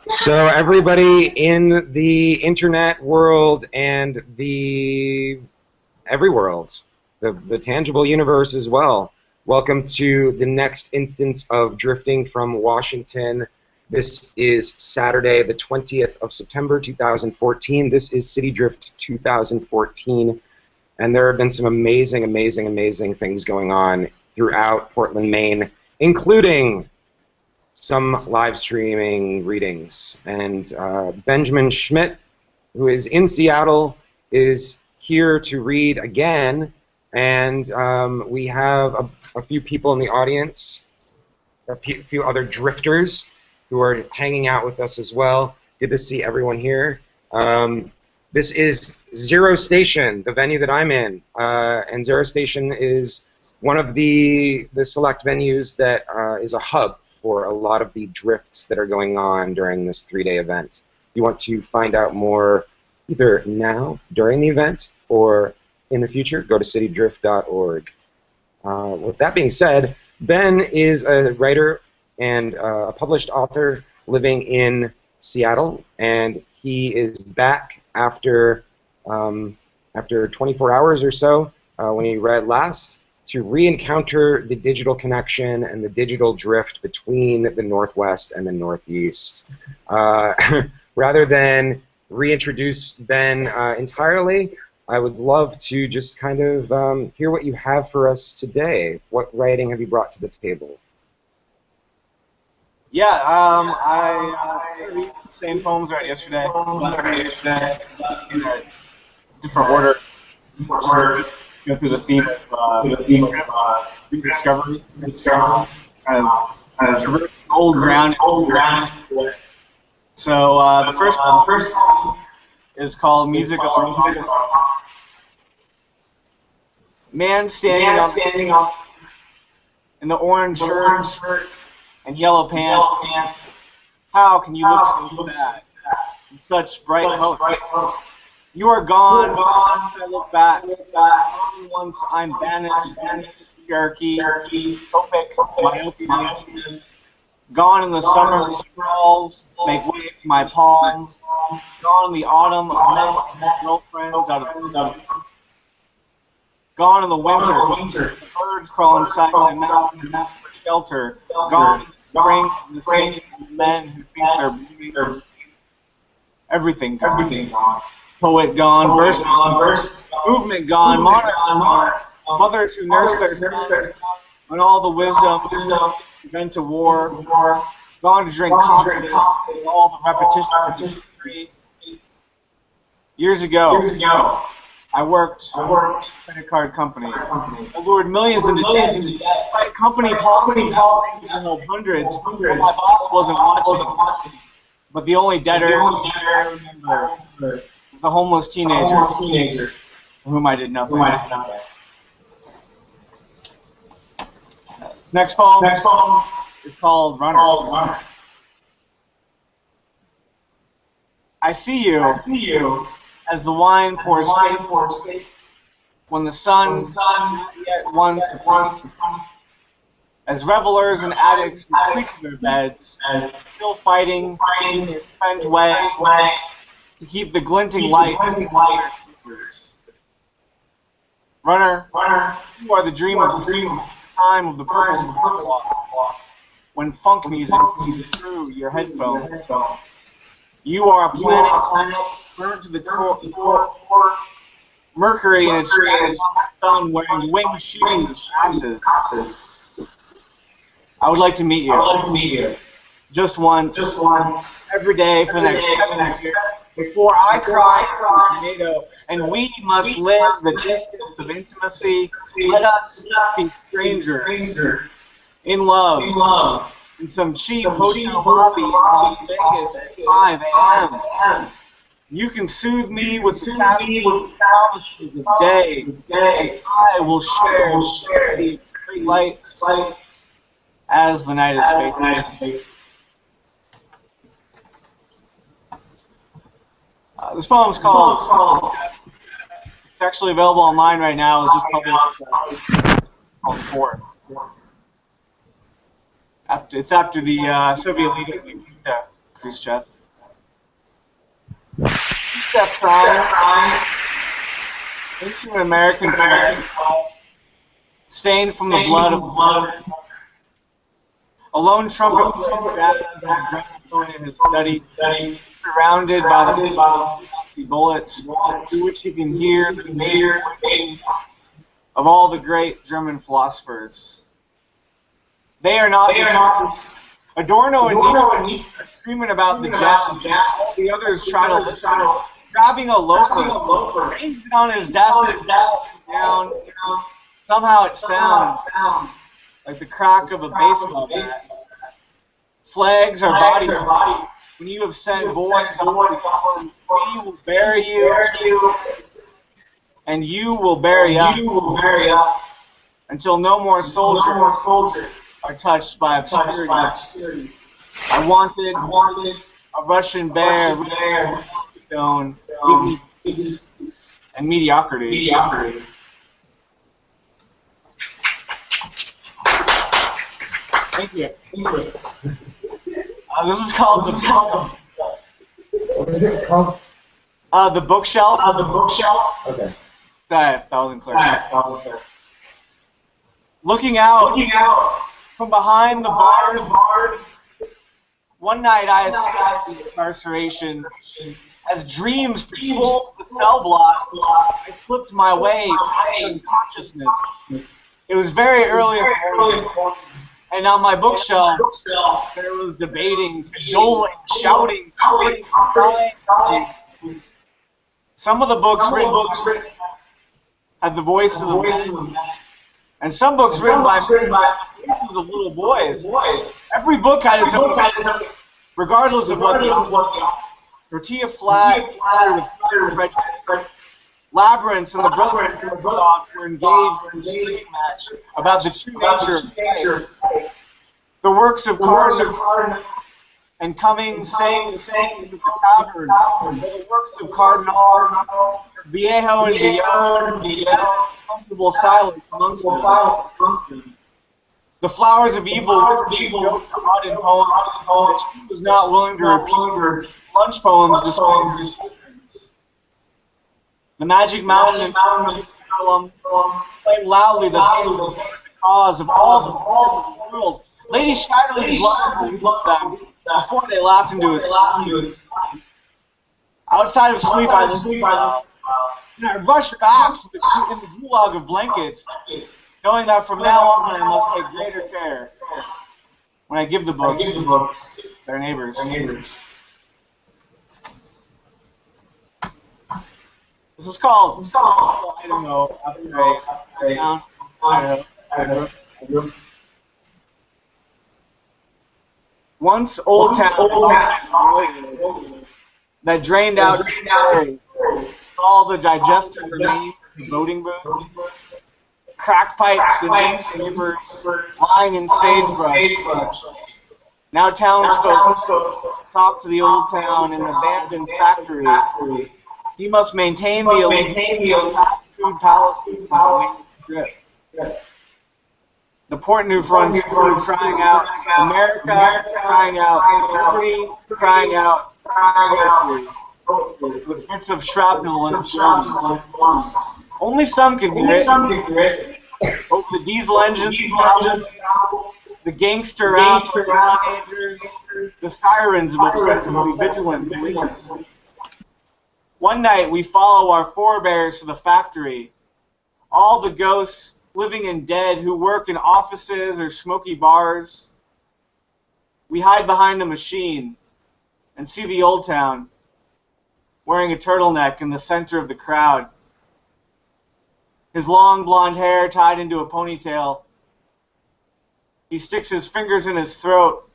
So everybody in the internet world and the every world, the tangible universe as well, welcome to the next instance of Drifting from Washington. This is Saturday, the 20th of September, 2014. This is City Drift 2014, and there have been some amazing, amazing, amazing things going on throughout Portland, Maine, including some live streaming readings. And Benjamin Schmitt, who is in Seattle, is here to read again. And we have a few people in the audience, a few other drifters who are hanging out with us as well. Good to see everyone here. This is Zero Station, the venue that I'm in. And Zero Station is one of the select venues that is a hub for a lot of the drifts that are going on during this 3-day event. If you want to find out more either now, during the event, or in the future, go to citydrift.org. With that being said, Ben is a writer and a published author living in Seattle, and he is back after 24 hours or so when he read last, to re-encounter the digital connection and the digital drift between the Northwest and the Northeast. Rather than reintroduce Ben entirely, I would love to just kind of hear what you have for us today. What writing have you brought to the table? Yeah, I read the same poems right yesterday, in a different order. Go through the theme of rediscovery, traversing old ground. So the first one is called Music on. Man standing up in the orange shirt and yellow pants. How can you look so bad in such bright colors? You are gone. I look back. Once I'm banished, hierarchy, myopia. Gone in the summer, walls make way for my palms. Gone in the autumn of men, girlfriends out of gone in the winter, birds crawl inside my mouth for shelter. Gone in the spring, the same men who think they're moving. Everything gone. Poet gone, verse gone, movement gone, monarch gone, mothers who nurse their when all the wisdom went to war, gone to drink coffee, all the repetition. Years ago, I worked at a credit card company. I lured millions into debt, despite company policy, hundreds. My boss wasn't watching, but the only debtor I remember, the homeless teenager, for whom I did nothing. This next poem is called Runner. I see you as the wine pours fake, when the sun yet once as revelers and addicts who creep in their beds, still fighting in their spent way to keep the glinting lights in their sleepers. Runner, you are the dream of the time of the purple walk, when funk music through your headphones. You are a planet burned to the core, Mercury in its sun wearing winged shoes of ashes. I would like to meet you. Just once, every day for the next 7 years, before I cry for a tornado, and we must live the distance of intimacy. Let us be strangers in love in some cheap hotel lobby in Las Vegas at 5 a.m. You can soothe me with the promises of day, and I will share the great lights as the night is fading. This poem is called. It's actually available online right now. It's just published called Four. It's after the Soviet leader Khrushchev. Khrushchev crying into an American flag, stained from the blood of a lone trumpet playing jazz on a gramophone in his study, surrounded by the Nazi bullets, through which he can hear the names of all the great German philosophers. They are not Adorno and Nietzsche are screaming about the jazz. All the others try to listen. Grabbing a loafer, ranged it on his desk, down. Somehow it sounds like the crack of a baseball bat. Flags are body. When you have sent boys out, we will bury you, and you will bury us, until no more soldiers are touched by obscurity. I wanted a Russian bear, stone, peace, and mediocrity. Thank you. This is called the book. What is it called? The bookshelf. Okay. That wasn't clear. Looking out from behind the bars. One night I escaped incarceration. As dreams patrolled the cell block, I slipped my way past unconsciousness. It was very early in the morning, and on my bookshelf there was debating, cajoling, shouting, crying. Some of the books written had the voices of men, and some books written by voices of little boys. Every book had its own, regardless of what the tortilla flag, Labyrinths and the Brothers were engaged in a debate match about the true nature of life. The works of Cardinal and Cummings saying in the tavern, the works of Cardinal, Viejo and Villon, comfortable silence amongst them. The flowers of evil wrote to odd in poems, which he was not willing to repeat lunch poems displaying. The Magic Mountain and Column played loudly the cause of all the world. Lady Shirley's loved them before they laughed into his sleep. Outside of sleep, and I rushed back to the gulag of blankets, knowing that from now on I must take greater care when I give the books to their neighbors. This is called I don't know. Once Old Town that drained out all the digester remains in the voting booth, crack pipes and neighbors lying in sagebrush. Now townsfolk talk to the old town in an abandoned factory. He must maintain the fast food palace strip. The Portneuf runs through, crying out America, crying out liberty, crying out poetry, with bits of shrapnel and slums. Only some can hear it. Over the diesel engines, the gangster teenagers, the sirens of obsessively vigilant police. One night we follow our forebears to the factory. All the ghosts, living and dead, who work in offices or smoky bars. We hide behind a machine and see the old town, wearing a turtleneck in the center of the crowd. His long blonde hair tied into a ponytail. He sticks his fingers in his throat,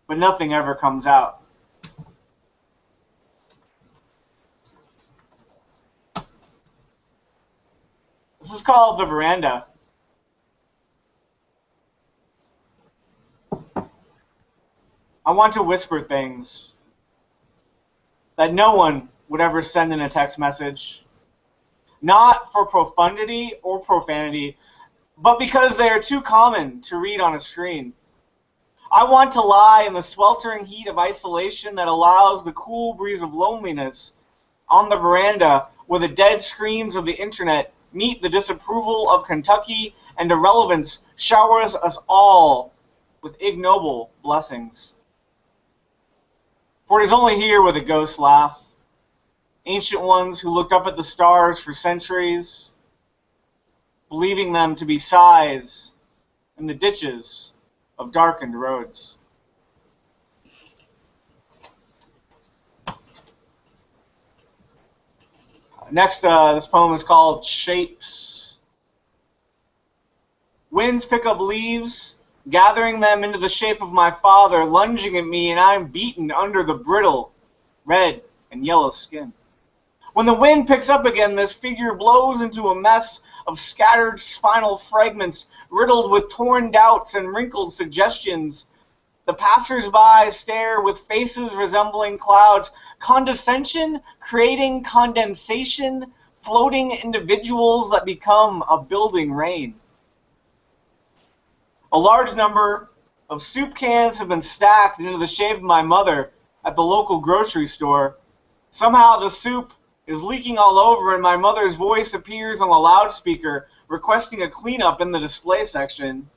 but nothing ever comes out. This is called The Veranda. I want to whisper things that no one would ever send in a text message. Not for profundity or profanity, but because they are too common to read on a screen. I want to lie in the sweltering heat of isolation that allows the cool breeze of loneliness on the veranda where the dead screams of the internet meet the disapproval of Kentucky and irrelevance showers us all with ignoble blessings. For it is only here where the ghosts laugh, ancient ones who looked up at the stars for centuries, believing them to be sighs in the ditches of darkened roads. Next, this poem is called Shapes. Winds pick up leaves, gathering them into the shape of my father, lunging at me, and I am beaten under the brittle red and yellow skin. When the wind picks up again, this figure blows into a mess of scattered spinal fragments, riddled with torn doubts and wrinkled suggestions. The passers-by stare with faces resembling clouds, condescension creating condensation, floating individuals that become a building rain. A large number of soup cans have been stacked into the shape of my mother at the local grocery store. Somehow the soup is leaking all over, and my mother's voice appears on the loudspeaker, requesting a cleanup in the display section.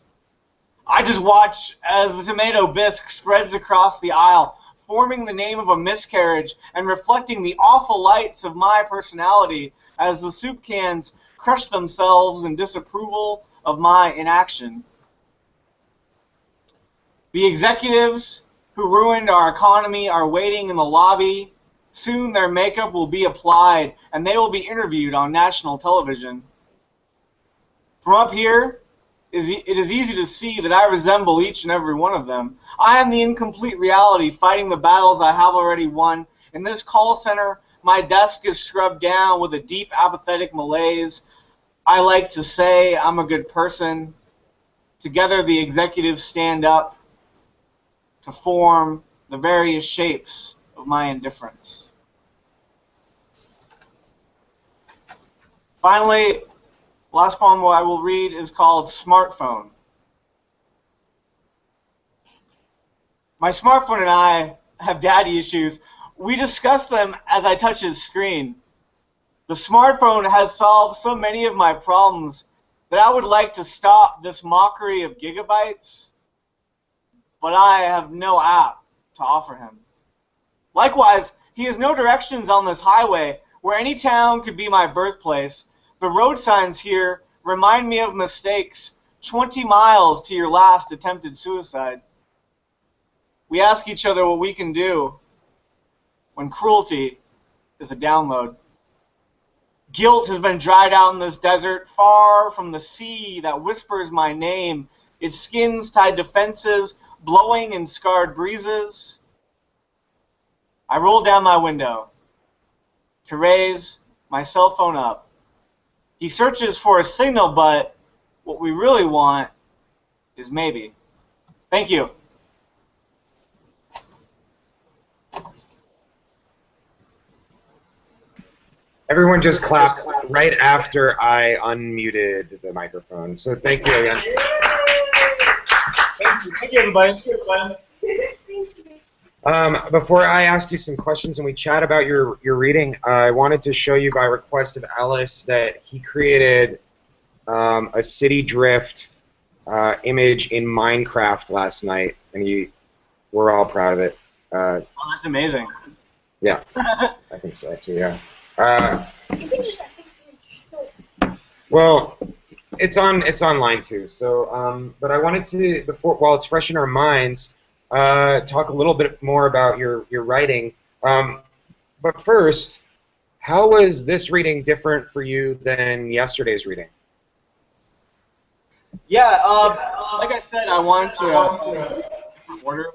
I just watch as the tomato bisque spreads across the aisle, forming the name of a miscarriage and reflecting the awful lights of my personality as the soup cans crush themselves in disapproval of my inaction. The executives who ruined our economy are waiting in the lobby. Soon their makeup will be applied, and they will be interviewed on national television. From up here, it is easy to see that I resemble each and every one of them. I am the incomplete reality, fighting the battles I have already won. In this call center, my desk is scrubbed down with a deep apathetic malaise. I like to say I'm a good person. Together the executives stand up to form the various shapes of my indifference. Finally, the last poem I will read is called Smartphone. My smartphone and I have daddy issues. We discuss them as I touch his screen. The smartphone has solved so many of my problems that I would like to stop this mockery of gigabytes, but I have no app to offer him. Likewise, he has no directions on this highway where any town could be my birthplace. The road signs here remind me of mistakes, 20 miles to your last attempted suicide. We ask each other what we can do when cruelty is a download. Guilt has been dried out in this desert, far from the sea that whispers my name, its skins tied to fences, blowing in scarred breezes. I roll down my window to raise my cell phone up. He searches for a signal, but what we really want is maybe. Thank you. Everyone just clapped right after I unmuted the microphone. So thank you again. Thank you, everybody. Before I ask you some questions and we chat about your reading, I wanted to show you by request of Alice that he created a city drift image in Minecraft last night, and we're all proud of it. Oh, that's amazing. Yeah, I think so actually. Yeah. Well, it's online too. So, but I wanted to while it's fresh in our minds, talk a little bit more about your writing. But first, how was this reading different for you than yesterday's reading? Yeah, like I said, I wanted to different order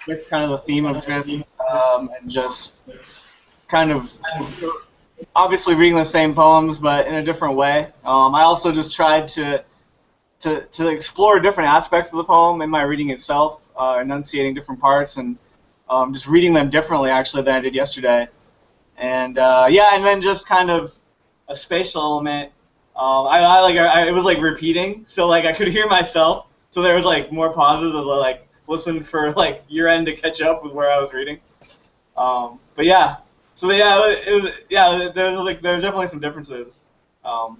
with kind of the theme of drift and just kind of obviously reading the same poems, but in a different way. I also just tried to explore different aspects of the poem in my reading itself, enunciating different parts, and just reading them differently actually than I did yesterday. And yeah, and then just kind of a spatial element. It was like repeating, so like I could hear myself So there was like more pauses as I like listened for like your end to catch up with where I was reading. But yeah, so yeah, it was yeah. There's definitely some differences. Um,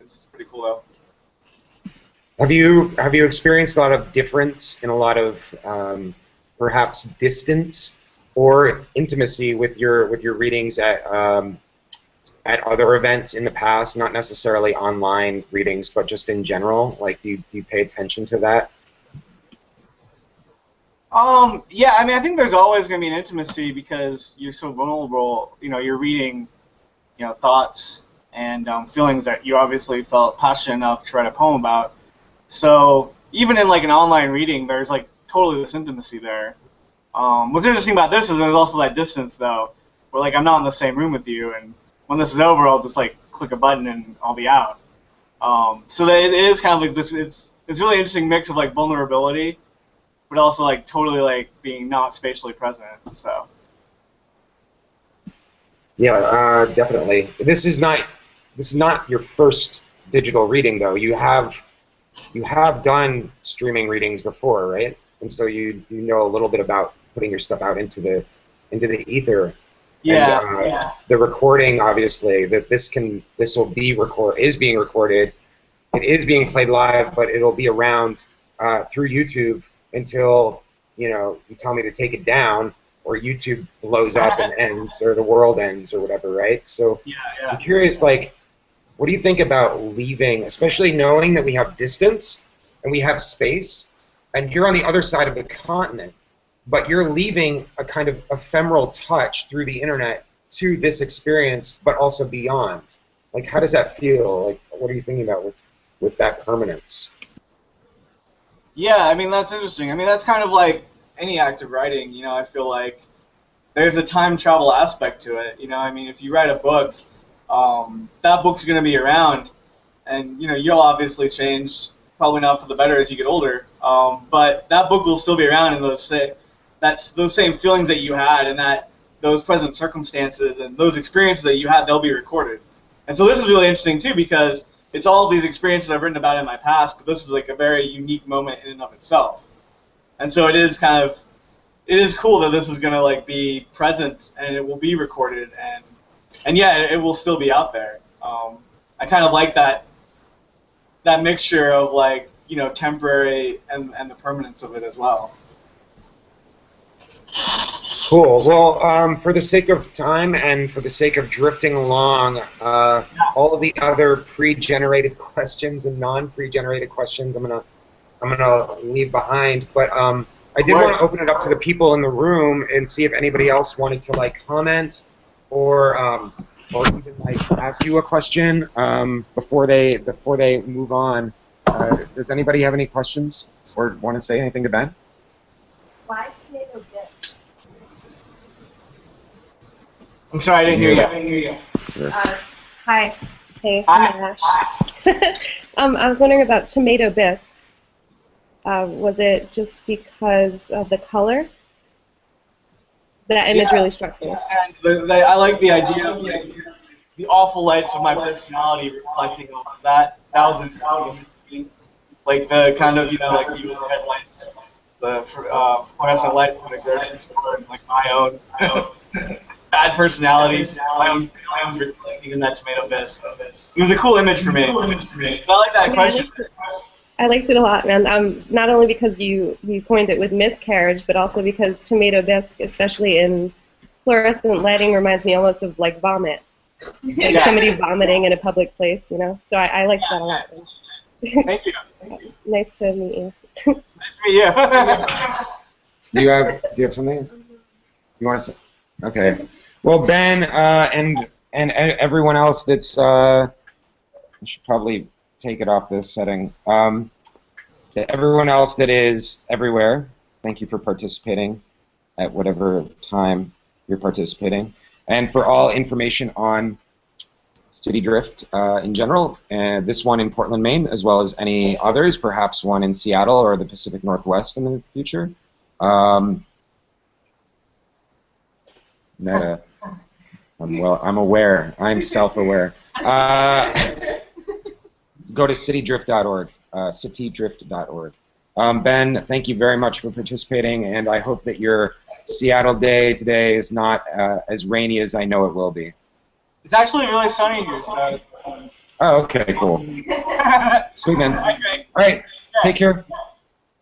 it's pretty cool though. Have you experienced a lot of difference in a lot of perhaps distance or intimacy with your readings at other events in the past? Not necessarily online readings, but just in general. Like, do you pay attention to that? Yeah, I mean, I think there's always going to be an intimacy because you're so vulnerable. You know, you're reading, thoughts and feelings that you obviously felt passionate enough to write a poem about. So even in like an online reading, there's like totally this intimacy there. What's interesting about this is there's also that distance though, where like I'm not in the same room with you, and when this is over, I'll just like click a button and I'll be out. So that it is kind of like this. It's really interesting mix of like vulnerability, but also like totally like being not spatially present. So Yeah, definitely. This is not your first digital reading though. You have done streaming readings before, right? And so you know a little bit about putting your stuff out into the ether. And yeah, yeah, the recording, obviously, that this will be is being recorded. It is being played live, but it'll be around through YouTube until you tell me to take it down, or YouTube blows up and ends, or the world ends, or whatever, right? So yeah, I'm yeah. curious, like, what do you think about leaving, especially knowing that we have distance and we have space, and you're on the other side of the continent, but you're leaving a kind of ephemeral touch through the internet to this experience, but also beyond? Like, how does that feel? Like, what are you thinking about with that permanence? Yeah, I mean that's interesting. I mean that's kind of like any act of writing. I feel like there's a time travel aspect to it. I mean if you write a book, that book's going to be around, and you'll obviously change, probably not for the better as you get older. But that book will still be around, and those same feelings that you had, and that those present circumstances and those experiences that you had, they'll be recorded. And so this is really interesting too because it's all of these experiences I've written about in my past, but this is like a very unique moment in and of itself. And so it is cool that this is gonna like be present and it will be recorded and yeah, it will still be out there. I kind of like that mixture of like temporary and the permanence of it as well. Cool. Well, for the sake of time and for the sake of drifting along, all of the other pre-generated questions and non-pre-generated questions, I'm gonna leave behind. But I did want to open it up to the people in the room and see if anybody else wanted to like comment or even like ask you a question before they move on. Does anybody have any questions or want to say anything to Ben? Why tomato disc? I'm sorry, I didn't hear you. Sure. Hi. Hey, Hi. Nash. I was wondering about tomato bisque. Was it just because of the color? That image really struck me. And I like the idea of like the awful lights of my personality reflecting on that. That was interesting. Like the kind of like the headlights, the fluorescent light from the grocery store, and like my own bad personality, my own reflecting in that tomato bisque. It was a cool image for me. And I like that question. I liked it a lot, man. Not only because you coined it with miscarriage, but also because tomato bisque, especially in fluorescent lighting, reminds me almost of like vomit, like somebody vomiting in a public place, So I liked that a lot. Thank you. Nice to meet you. Nice to meet you. Do you have something? You want to say? Okay. Well, Ben and everyone else that's I should probably take it off this setting. To everyone else that is everywhere, thank you for participating at whatever time you're participating. And for all information on City Drift in general, this one in Portland, Maine, as well as any others, perhaps one in Seattle or the Pacific Northwest in the future. I'm aware. I'm self-aware. Go to citydrift.org. citydrift.org. Ben, thank you very much for participating, and I hope that your Seattle day today is not as rainy as I know it will be. It's actually really sunny here, so. Oh, okay, cool. Sweet, man. All right, take care.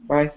Bye.